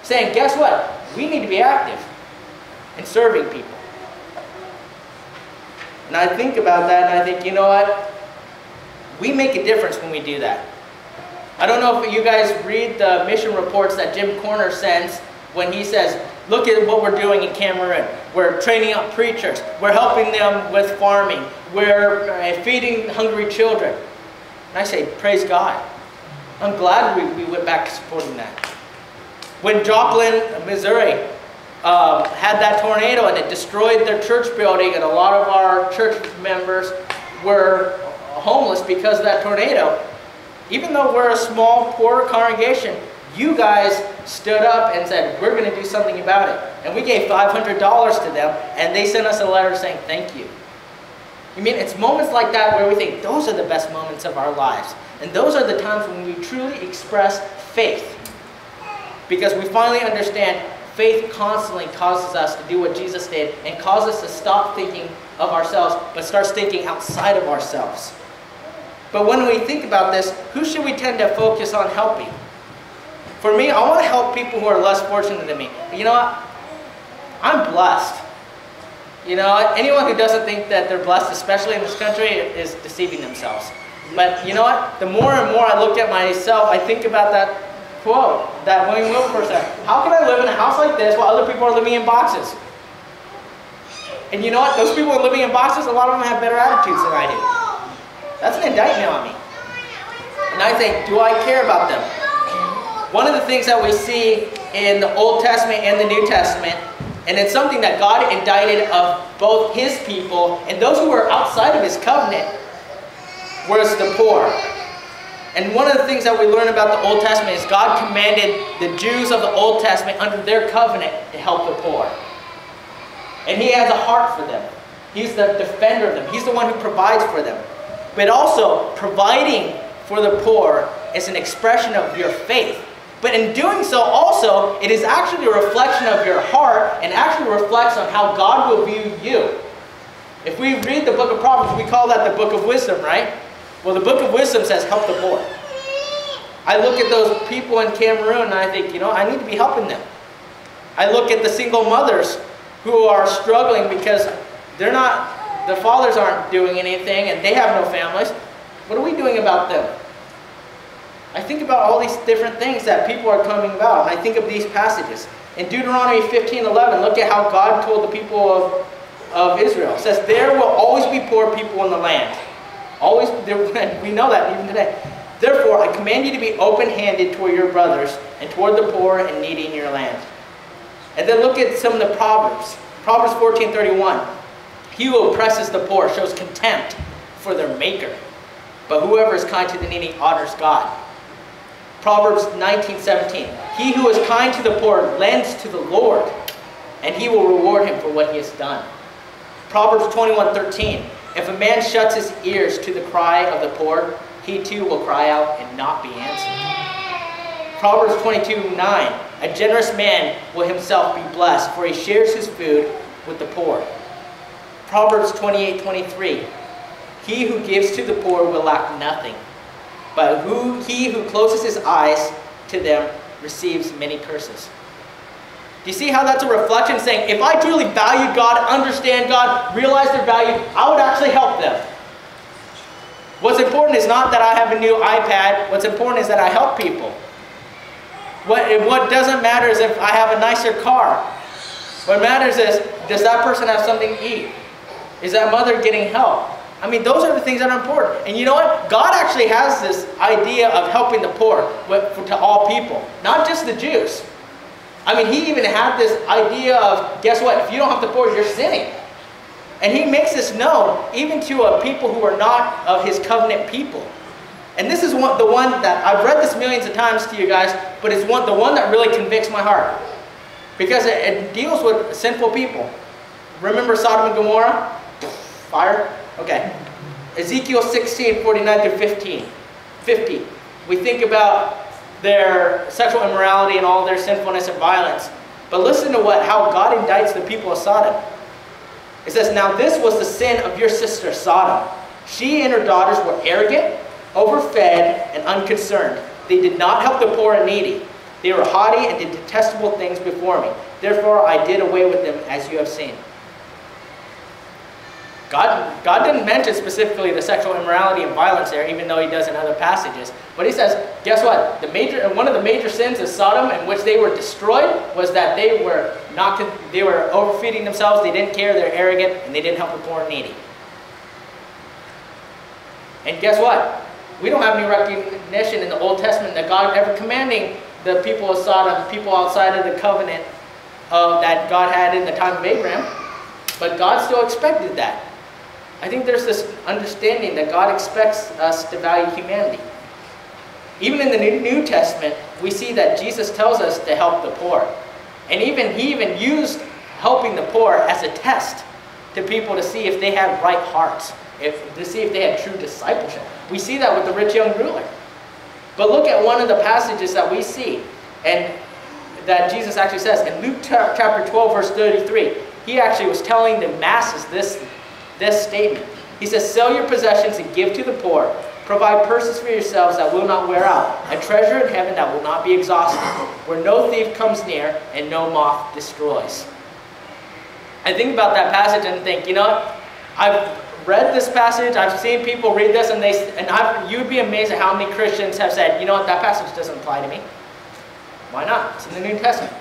saying, guess what? We need to be active in serving people. And I think about that and I think, you know what? We make a difference when we do that. I don't know if you guys read the mission reports that Jim Corner sends when he says, look at what we're doing in Cameroon. We're training up preachers. We're helping them with farming. We're feeding hungry children. And I say, praise God. I'm glad we went back to supporting that. When Joplin, Missouri had that tornado and it destroyed their church building, and a lot of our church members were homeless because of that tornado, even though we're a small, poor congregation, you guys stood up and said, we're going to do something about it. And we gave $500 to them, and they sent us a letter saying, thank you. I mean, it's moments like that where we think those are the best moments of our lives. And those are the times when we truly express faith. Because we finally understand faith constantly causes us to do what Jesus did and causes us to stop thinking of ourselves, but starts thinking outside of ourselves. But when we think about this, who should we tend to focus on helping? For me, I want to help people who are less fortunate than me. But you know what? I'm blessed. You know, anyone who doesn't think that they're blessed, especially in this country, is deceiving themselves. But you know what? The more and more I look at myself, I think about that quote that William Wilberforce said, how can I live in a house like this while other people are living in boxes? And you know what? Those people who are living in boxes, a lot of them have better attitudes than I do. That's an indictment on me. And I think, do I care about them? One of the things that we see in the Old Testament and the New Testament, and it's something that God indicted of both His people and those who were outside of His covenant, was the poor. And one of the things that we learn about the Old Testament is God commanded the Jews of the Old Testament under their covenant to help the poor. And He has a heart for them. He's the defender of them. He's the one who provides for them. But also, providing for the poor is an expression of your faith. But in doing so also, it is actually a reflection of your heart and actually reflects on how God will view you. If we read the book of Proverbs, we call that the book of wisdom, right? Well, the book of wisdom says, help the poor. I look at those people in Cameroon and I think, you know, I need to be helping them. I look at the single mothers who are struggling because their fathers aren't doing anything and they have no families. What are we doing about them? I think about all these different things that people are coming about. And I think of these passages. In Deuteronomy 15:11, look at how God told the people of Israel. It says, there will always be poor people in the land. Always, we know that even today. Therefore, I command you to be open-handed toward your brothers and toward the poor and needy in your land. And then look at some of the Proverbs. Proverbs 14:31. He who oppresses the poor shows contempt for their maker, but whoever is kind to the needy honors God. Proverbs 19:17. He who is kind to the poor lends to the Lord, and He will reward him for what he has done. Proverbs 21:13. If a man shuts his ears to the cry of the poor, he too will cry out and not be answered. Proverbs 22:9. A generous man will himself be blessed, for he shares his food with the poor. Proverbs 28:23. He who gives to the poor will lack nothing, but he who closes his eyes to them receives many curses. Do you see how that's a reflection saying, if I truly value God, understand God, realize their value, I would actually help them. What's important is not that I have a new iPad. What's important is that I help people. What doesn't matter is if I have a nicer car. What matters is, does that person have something to eat? Is that mother getting help? I mean, those are the things that are important. And you know what? God actually has this idea of helping the poor to all people, not just the Jews. I mean, He even had this idea of, guess what? If you don't help the poor, you're sinning. And He makes this known even to a people who are not of His covenant people. And this is the one that I've read this millions of times to you guys, but it's the one that really convicts my heart. Because it deals with sinful people. Remember Sodom and Gomorrah? Fire? Okay. Ezekiel 16:49-50. We think about their sexual immorality and all their sinfulness and violence. But listen to how God indicts the people of Sodom. It says, now this was the sin of your sister Sodom. She and her daughters were arrogant, overfed, and unconcerned. They did not help the poor and needy. They were haughty and did detestable things before me. Therefore I did away with them, as you have seen. God didn't mention specifically the sexual immorality and violence there, even though he does in other passages. But he says, guess what? One of the major sins of Sodom in which they were destroyed was that they were overfeeding themselves, they didn't care, they're arrogant, and they didn't help the poor and needy. And guess what? We don't have any recognition in the Old Testament that God ever commanding the people of Sodom, people outside of the covenant that God had in the time of Abraham. But God still expected that. I think there's this understanding that God expects us to value humanity. Even in the New Testament, we see that Jesus tells us to help the poor. And he even used helping the poor as a test to people to see if they had right hearts, to see if they had true discipleship. We see that with the rich young ruler. But look at one of the passages that we see, and that Jesus actually says in Luke chapter 12, verse 33. He actually was telling the masses this statement. He says, sell your possessions and give to the poor. Provide purses for yourselves that will not wear out, a treasure in heaven that will not be exhausted, where no thief comes near and no moth destroys. I think about that passage and think, you know what? I've read this passage, I've seen people read this, and you'd be amazed at how many Christians have said, you know what, that passage doesn't apply to me. Why not? It's in the New Testament.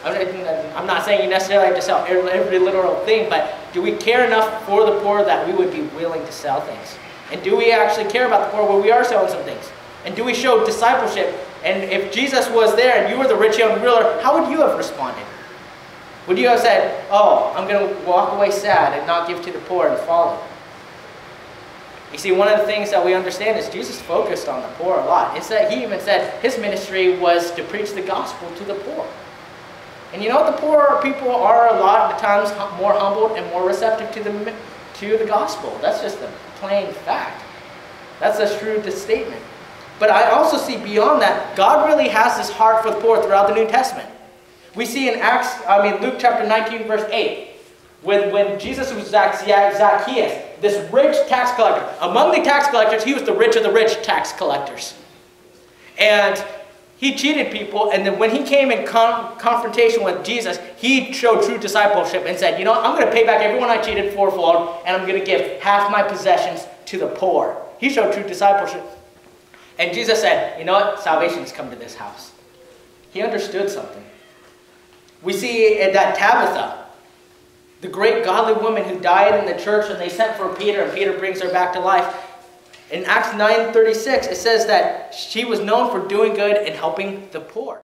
I'm not saying you necessarily have to sell every literal thing, but do we care enough for the poor that we would be willing to sell things? And do we actually care about the poor when we are selling some things? And do we show discipleship? And if Jesus was there and you were the rich young ruler, how would you have responded? Would you have said, oh, I'm going to walk away sad and not give to the poor and follow? You see, one of the things that we understand is Jesus focused on the poor a lot. It's that he even said his ministry was to preach the gospel to the poor. And you know what? The poor people are a lot of times more humbled and more receptive to the gospel. That's just a plain fact. That's a shrewd statement. But I also see beyond that, God really has this heart for the poor throughout the New Testament. We see in Luke chapter 19, verse 8, when Jesus was Zacchaeus, this rich tax collector. Among the tax collectors, he was the rich of the rich tax collectors. And he cheated people, and then when he came in confrontation with Jesus, he showed true discipleship and said, you know, I'm going to pay back everyone I cheated fourfold, and I'm going to give half my possessions to the poor. He showed true discipleship. And Jesus said, you know what? Salvation has come to this house. He understood something. We see that Tabitha, the great godly woman who died in the church, and they sent for Peter, and Peter brings her back to life. In Acts 9:36, it says that she was known for doing good and helping the poor.